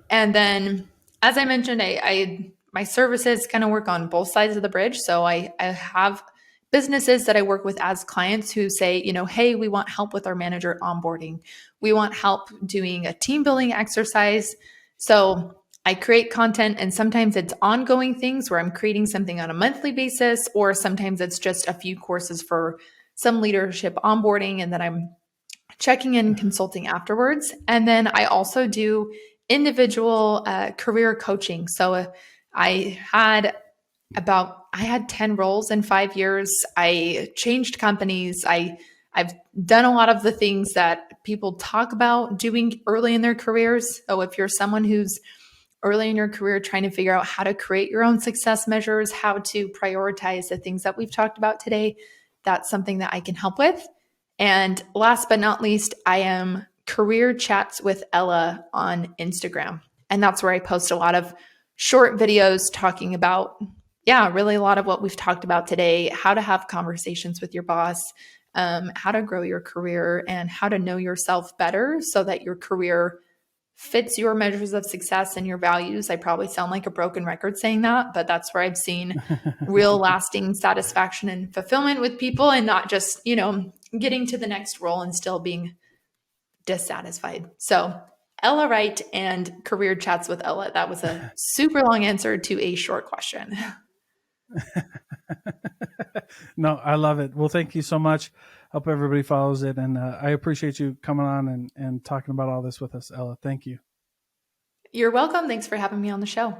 S1: And then, as I mentioned, I my services kind of work on both sides of the bridge. So I have businesses that I work with as clients who say, hey, we want help with our manager onboarding. We want help doing a team building exercise. So I create content, and sometimes it's ongoing things where I'm creating something on a monthly basis, or sometimes it's just a few courses for some leadership onboarding, and then I'm checking in consulting afterwards. And then I also do individual career coaching. So I had 10 roles in 5 years. I changed companies. I've done a lot of the things that people talk about doing early in their careers. So if you're someone who's early in your career trying to figure out how to create your own success measures, how to prioritize the things that we've talked about today, that's something that I can help with. And last but not least, I am Career Chats with Ella on Instagram. And that's where I post a lot of short videos talking about, yeah, really a lot of what we've talked about today, how to have conversations with your boss, how to grow your career, and how to know yourself better so that your career fits your measures of success and your values. I probably sound like a broken record saying that, but that's where I've seen real lasting satisfaction and fulfillment with people, and not just, getting to the next role and still being dissatisfied. So Ella Wright and Career Chats with Ella. That was a super long answer to a short question.
S2: No, I love it. Well, thank you so much. Hope everybody follows it. And I appreciate you coming on and talking about all this with us, Ella. Thank you.
S1: You're welcome. Thanks for having me on the show.